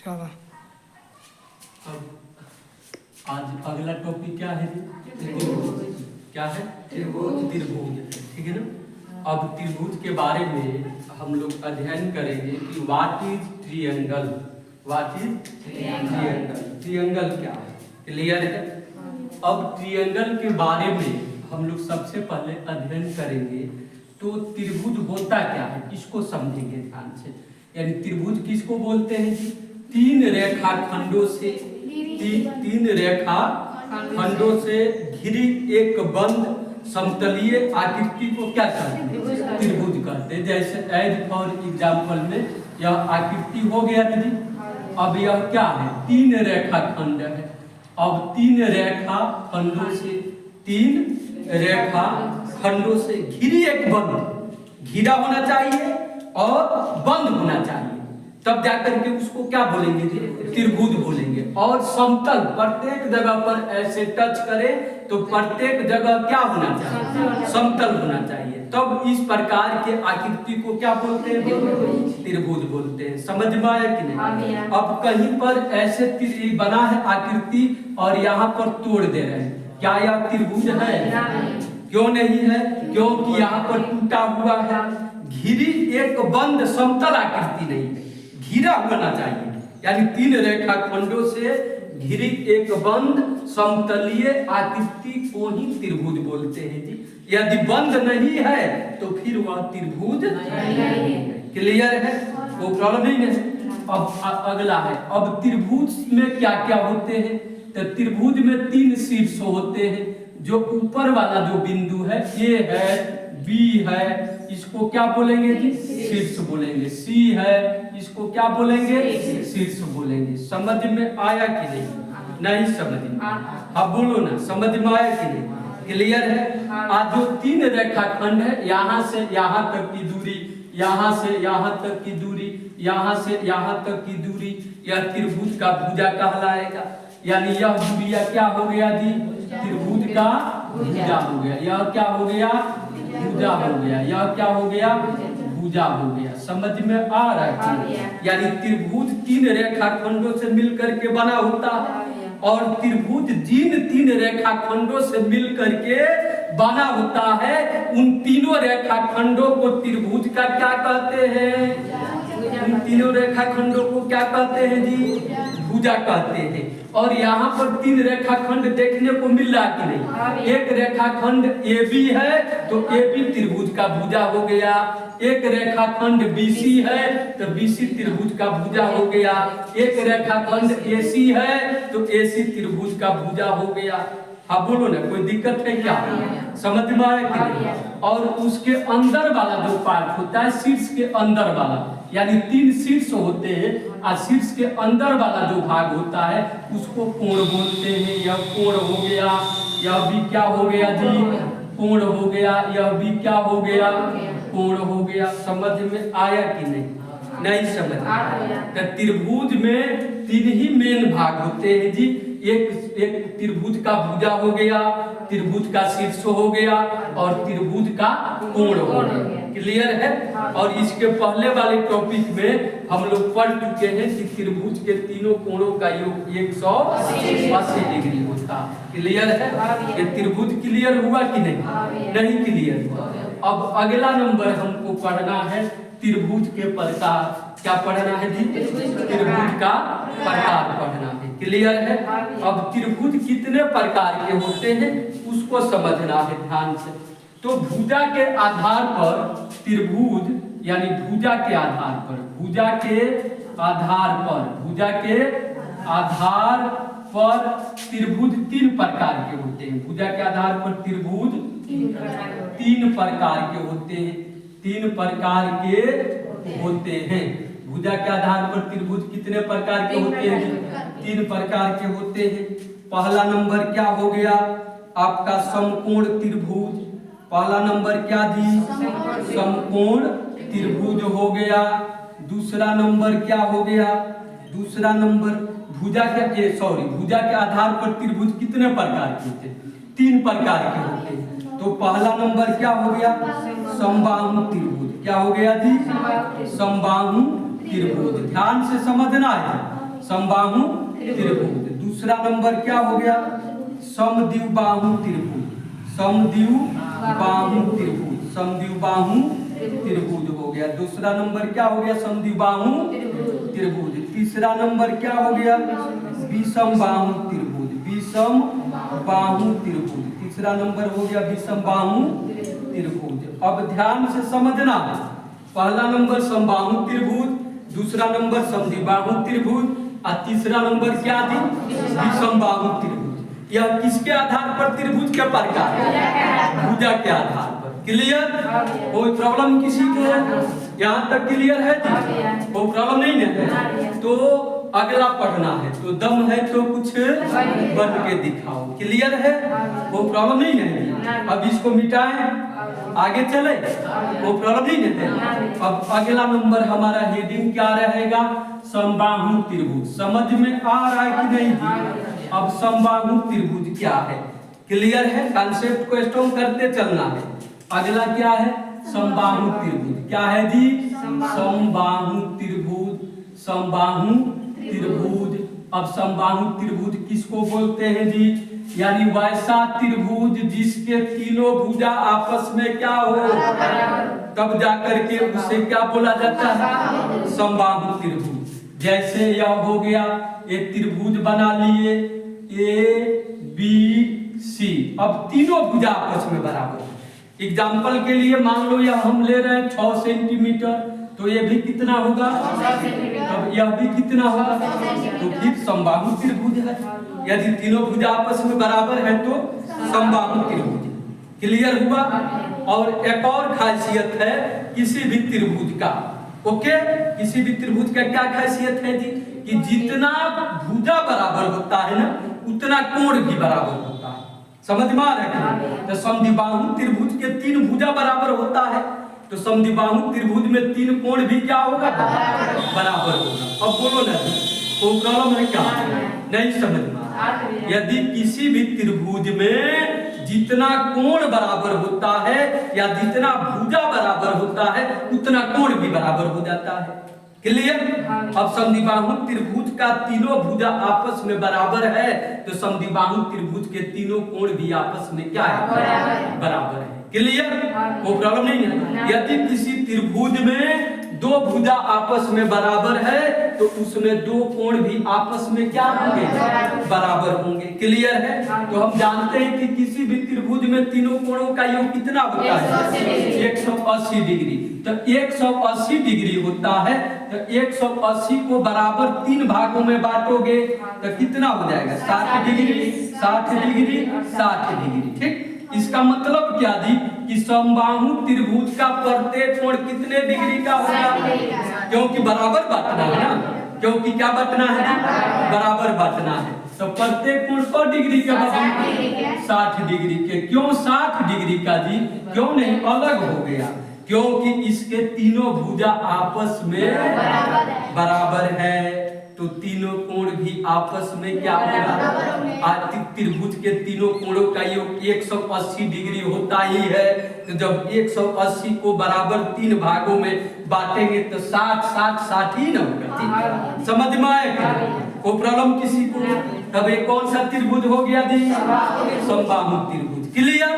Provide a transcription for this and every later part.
चलो अब आज अगला टॉपिक क्या है? त्रिभुज। क्या है? त्रिभुज। ठीक है ना। अब त्रिभुज के बारे में हम लोग अध्ययन करेंगे कि what is triangle. What is triangle. Triangle क्या है? क्लियर है। अब ट्रायंगल के बारे में हम लोग सबसे पहले अध्ययन करेंगे। तो त्रिभुज होता क्या है इसको समझेंगे ध्यान से। यानी त्रिभुज किसको बोलते हैं जी? तीन रेखा खंडों से तीन रेखा खंडों से घिरी एक बंद समतलीय आकृति को क्या कहते हैं? त्रिभुज कहते हैं। जैसे एज फॉर एग्जाम्पल में यह आकृति हो गया दीदी। अब यह क्या है? तीन रेखा खंड है। अब तीन रेखा खंडों से घिरी एक बंद, घिरा होना चाहिए और बंद होना चाहिए, तब जाकर के उसको क्या बोलेंगे जी? त्रिभुज बोलेंगे। और समतल प्रत्येक जगह पर ऐसे टच करे तो प्रत्येक जगह क्या होना चाहिए? समतल होना चाहिए। तब इस प्रकार के आकृति को क्या बोलते हैं? त्रिभुज बोलते हैं। समझ में आया कि नहीं? अब कहीं पर ऐसे बना है आकृति और यहाँ पर तोड़ दे रहे हैं, क्या यह त्रिभुज है? क्यों नहीं है? क्योंकि यहाँ पर टूटा हुआ है। घिरी एक बंद समतल आकृति नहीं है, घिरा होना चाहिए। यानी तीन रेखा खंडों से घिरी एक बंद समतलीय आकृति को ही त्रिभुज बोलते हैं जी। यदि बंद नहीं है तो फिर वह त्रिभुज नहीं। क्लियर है? वो प्रॉब्लम नहीं है। अब अगला है, अब त्रिभुज में क्या क्या होते हैं? तो त्रिभुज में तीन शीर्ष होते हैं। जो ऊपर वाला जो बिंदु है ए है, बी है, इसको क्या बोलेंगे जी? शीर्ष बोलेंगे। सी है, इसको क्या बोलेंगे? शीर्ष बोलेंगे। समझ में आया कि नहीं? नहीं समझ में? हाँ बोलो ना, समझ में आया कि नहीं? क्लियर है? आज जो तीन रेखा खंड है, यहाँ से यहाँ तक की दूरी, यहाँ से यहाँ तक की दूरी, यहाँ से यहाँ तक की दूरी, यह त्रिभुज का भुजा कहलाएगा। यानी यह दूरिया क्या हो गया जी? त्रिभुज का भुजा हो गया। यह क्या हो गया? भुजा हो गया। यह क्या हो गया? भुजा हो गया। समझ में आ रहा है? यानी त्रिभुज तीन रेखा खंडों से मिलकर के बना होता है। और त्रिभुज जिन तीन रेखा खंडों से मिलकर के बना होता है, उन तीनों रेखा खंडों को त्रिभुज का क्या कहते हैं? उन तीनों रेखा खंडों को क्या कहते हैं जी? भुजा कहते हैं। और यहाँ पर तीन रेखा खंड देखने को मिल रहा कि नहीं? एक रेखा खंड ए बी है तो ए बी त्रिभुज का भुजा हो गया। एक रेखा खंड BC है तो BC त्रिभुज का भुजा हो गया। एक रेखा खंड AC है तो AC त्रिभुज का भुजा हो गया। हाँ बोलो ना, कोई दिक्कत है क्या? समझ में आया कि नहीं? और उसके अंदर वाला जो पार्ट होता है, शीर्ष के अंदर वाला, यानी तीन शीर्ष होते हैं और शीर्ष के अंदर वाला जो भाग होता है उसको कोण बोलते हैं। यह कोण हो गया, यह भी क्या हो गया जी? कोण हो गया। यह भी क्या हो गया? कोण हो गया। समझ में आया कि नहीं? नहीं समझ में? तो त्रिभुज में तीन ही मेन भाग होते हैं जी। एक त्रिभुज का भुजा हो गया, त्रिभुज का शीर्ष हो गया और त्रिभुज का कोण हो गया। क्लियर है? और इसके पहले वाले टॉपिक में हम लोग पढ़ चुके हैं कि त्रिभुज के तीनों कोणों का योग 180 डिग्री होता। क्लियर है? ये त्रिभुज क्लियर हुआ कि नहीं? नहीं क्लियर हुआ। अब अगला नंबर हमको पढ़ना है त्रिभुज के प्रकार। क्या पढ़ना है जी? त्रिभुज का प्रकार पढ़ना है। क्लियर है? अब त्रिभुज कितने प्रकार के होते हैं उसको समझना है ध्यान से। तो भुजा के आधार पर त्रिभुज, यानी भुजा के आधार पर, भुजा के आधार पर त्रिभुज तीन प्रकार के होते हैं। भुजा के आधार पर त्रिभुज तीन प्रकार के होते हैं। तीन प्रकार के होते हैं। भुजा के आधार पर त्रिभुज कितने प्रकार के होते हैं? तीन प्रकार के होते हैं। पहला नंबर क्या हो गया आपका? समकोण त्रिभुज। पहला नंबर क्या दी? समकोण त्रिभुज हो गया। दूसरा नंबर क्या हो गया? दूसरा नंबर भुजा के आधार पर त्रिभुज कितने प्रकार के होते हैं? तीन प्रकार के होते हैं। तो पहला नंबर क्या हो गया? समबाहु त्रिभुज। क्या हो गया जी? समबाहु त्रिभुज। ध्यान से समझना है। समबाहु त्रिभुज। दूसरा नंबर क्या हो गया? समद्विबाहु त्रिभुज। समद्विबाहु त्रिभुज, समद्विबाहु त्रिभुज हो गया। दूसरा नंबर क्या हो गया? समद्विबाहु त्रिभुज। तीसरा नंबर क्या हो गया? विषमबाहु त्रिभुज। विषमबाहु त्रिभुज, तीसरा नंबर हो गया विषमबाहु त्रिभुज। अब ध्यान से समझना, पहला नंबर समबाहु त्रिभुज, दूसरा नंबर समद्विबाहु त्रिभुज और तीसरा नंबर क्या थी? विषमबाहु त्रिभुज। यह किसके आधार पर त्रिभुज के प्रकार है? भुजा के आधार पर। क्लियर? कोई प्रॉब्लम किसी को? यहाँ तक क्लियर है जी? कोई प्रॉब्लम नहीं है? तो अगला पढ़ना है, तो दम है तो कुछ बन के दिखाओ। क्लियर है? वो प्रॉब्लम नहीं है? अब इसको मिटाएं, आगे चले, वो प्रॉब्लम नहीं है? अब अगला नंबर हमारा हेडिंग क्या रहेगा? समबाहु त्रिभुज। समझ में आ रहा है कि नहीं? अब समबाहु त्रिभुज क्या है? क्लियर है? कॉन्सेप्ट को स्ट्रॉन्ग करते चलना है। अगला क्या है? समबाहु त्रिभुज। क्या है जी? समबाहु त्रिभुज। समबाहु त्रिभुज। अब समबाहु त्रिभुज किसको बोलते हैं जी? यानी वैसा त्रिभुज जिसके तीनों भुजा आपस में क्या हो, तब जाकर के उसे क्या बोला जाता है? समबाहु त्रिभुज। जैसे यह हो गया, एक त्रिभुज बना लिए ए बी सी। अब तीनों भुजा आपस में बराबर। एग्जाम्पल के लिए मान लो यह हम ले रहे हैं 6 सेंटीमीटर, तो ये भी कितना होगा? अब यह भी कितना होगा? तो फिर समबाहु त्रिभुज है। यदि तीनों भुजा आपस में बराबर है तो समबाहु त्रिभुज। क्लियर हुआ? और एक और खासियत है किसी भी त्रिभुज का। ओके, किसी भी त्रिभुज का क्या खासियत है जी? कि जितना भुजा बराबर होता है ना, उतना कोण भी बराबर होता है। समझ में आ रहा है? तो समद्विबाहु त्रिभुज के 3 भुजा बराबर होता है, तो समद्विबाहु त्रिभुज में 3 कोण भी क्या होगा? बराबर होगा। अब बोलो ना जी, कोई प्रॉब्लम है क्या? नहीं समझ में? यदि किसी भी त्रिभुज में जितना कोण बराबर होता है या जितना भुजा बराबर होता है, उतना कोण भी बराबर हो जाता है। क्लियर? अब समद्विबाहु त्रिभुज का तीनों भुजा आपस में बराबर है, तो समद्विबाहु त्रिभुज के तीनों कोण भी आपस में क्या है? बराबर है। क्लियर? कोई प्रॉब्लम नहीं है? यदि किसी त्रिभुज में 2 भुजा आपस में बराबर है, तो उसमें 2 कोण भी आपस में क्या होंगे? बराबर होंगे। क्लियर है? तो हम जानते हैं कि किसी भी त्रिभुज में तीनों कोणों का योग कितना होता है? 180 डिग्री। तो 180 डिग्री होता है, तो 180 को बराबर 3 भागों में बांटोगे तो कितना हो जाएगा? 60 डिग्री, 60 डिग्री, 60 डिग्री। ठीक? इसका मतलब क्या जी? कि समबाहु त्रिभुज का प्रत्येक कोण कितने डिग्री का होगा? क्योंकि बराबर बांटना है ना, क्योंकि क्या बांटना है? बराबर बांटना है। तो प्रत्येक कोण पर डिग्री के बराबर 60 डिग्री के। क्यों 60 डिग्री का जी? क्यों नहीं अलग हो गया? क्योंकि इसके तीनों भुजा आपस में बराबर है, तो तीनों कोण भी आपस में क्या होगा? त्रिभुज के तीनों कोणों का योग 180 डिग्री होता ही है। तो जब 180 को बराबर 3 भागों में बांटेंगे तो 60 60 60 ही ना होगा। समझ में आएगा? कोई प्रॉब्लम किसी को? तब ये कौन सा त्रिभुज हो गया जी? समबाहु त्रिभुज। क्लियर?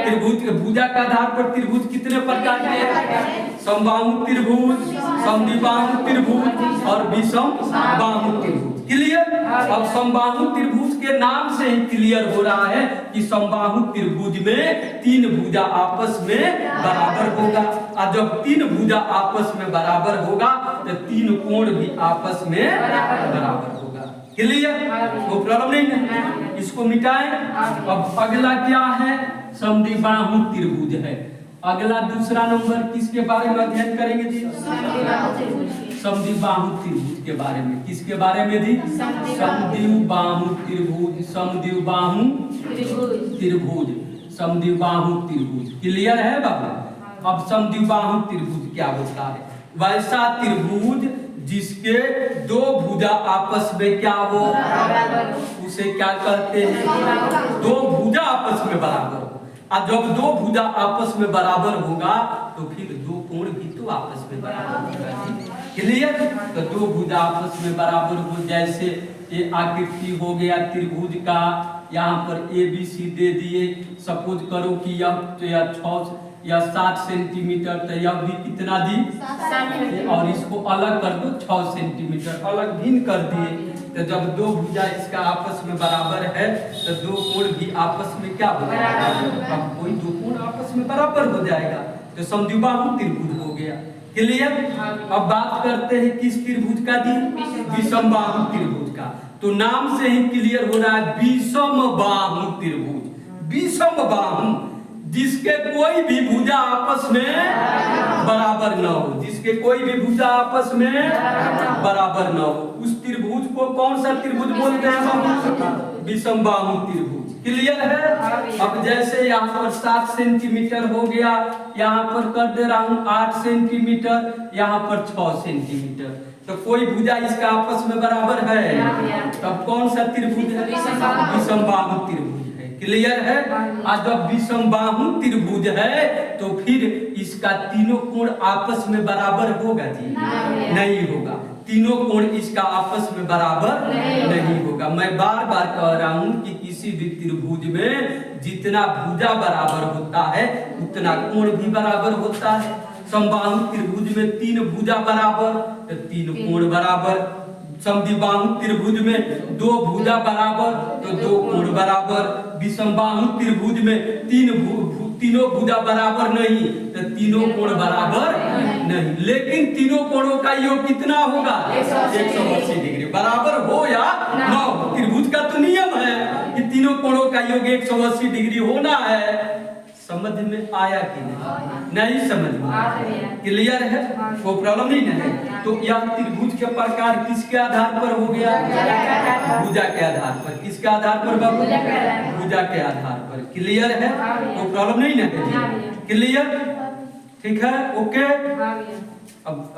त्रिभुज के भुजा के आधार पर त्रिभुज कितने प्रकार के हैं? समबाहु त्रिभुज, समद्विबाहु त्रिभुज और विषमबाहु त्रिभुज। क्लियर? अब समबाहु त्रिभुज के नाम से ही क्लियर हो रहा है कि समबाहु त्रिभुज में 3 भुजा आपस में बराबर होगा, और जब 3 भुजा आपस में बराबर होगा तो 3 कोण भी आपस में बराबर होगा। क्लियर? वो प्रॉब्लम नहीं है? इसको मिटाएं। अब अगला क्या है? समद्विबाहु त्रिभुज है। अगला दूसरा नंबर किसके बारे में अध्ययन करेंगे जी? समद्विबाहु त्रिभुज के बारे में। किसके बारे में जी? समद्विबाहु त्रिभुज। समद्विबाहु त्रिभुज, समद्विबाहु त्रिभुज। क्लियर है बाबू? अब समद्विबाहु त्रिभुज क्या होता है? वैसा त्रिभुज जिसके 2 भुजा आपस में क्या हो, उसे क्या कहते हैं? 2 भुजा आपस में बराबर हो। और जब 2 भुजा आपस में बराबर होगा तो फिर 2 कोण भी तो आपस में बराबर होगा। क्लियर। तो दो भुजा आपस में बराबर हो, जैसे ये आकृति हो गया त्रिभुज का, यहाँ पर ए बी सी दे दिए। सपोज करो कि यह 6 या 7 सेंटीमीटर, तो यह भी कितना दी 7 और इसको अलग कर दो 6 सेंटीमीटर, अलग भिन्न कर दिए। तो जब दो भुजा इसका आपस में बराबर है तो दो कोण भी आपस में क्या हो जाएगा, अब कोई दो कोण आपस में बराबर हो जाएगा, तो समद्विबाहु त्रिभुज हो गया। क्लियर। अब बात करते हैं किस त्रिभुज का दी, विषमबाहु त्रिभुज का। तो नाम से ही क्लियर हो रहा है विषमबाहु त्रिभुज। विषमबाहु जिसके कोई भी भुजा आपस में बराबर न हो, जिसके कोई भी भुजा आपस में बराबर न हो, उस त्रिभुज को कौन सा त्रिभुज बोलते हैं, विषमबाहु त्रिभुज। क्लियर है। अब जैसे यहाँ पर 7 सेंटीमीटर हो गया, यहाँ पर कर दे रहा हूँ 8 सेंटीमीटर, यहाँ पर 6 सेंटीमीटर, तो कोई भुजा इसका आपस में बराबर है, तब कौन सा त्रिभुज है, विषमबाहु त्रिभुज है। क्लियर है। आज जब विषमबाहु त्रिभुज है तो फिर इसका तीनों कोण आपस में बराबर होगा जी, नहीं होगा। तीनों कोण इसका आपस में बराबर नहीं होगा। मैं बार बार कह रहा हूं कि किसी भी त्रिभुज में जितना भुजा बराबर होता है उतना कोण भी बराबर होता है। समबाहु त्रिभुज में 3 भुजा बराबर तो 3 कोण बराबर। समद्विबाहु त्रिभुज में 2 भुजा बराबर तो 2 कोण बराबर। विषमबाहु त्रिभुज में तीनों भुजा बराबर नहीं तो तीनों कोण बराबर नहीं, लेकिन तीनों कोणों का योग कितना होगा, 180 डिग्री, बराबर हो या न हो। त्रिभुज का तो नियम है कि तीनों कोणों का योग 180 डिग्री होना है। समझ में आया कि नहीं समझ में, क्लियर है, कोई प्रॉब्लम नहीं है। तो यह त्रिभुज के प्रकार किसके आधार पर हो गया, भुजा के आधार पर। किसके आधार पर बाबू, भुजा के आधार पर। क्लियर है, कोई प्रॉब्लम नहीं है, क्लियर, ठीक है, ओके। अब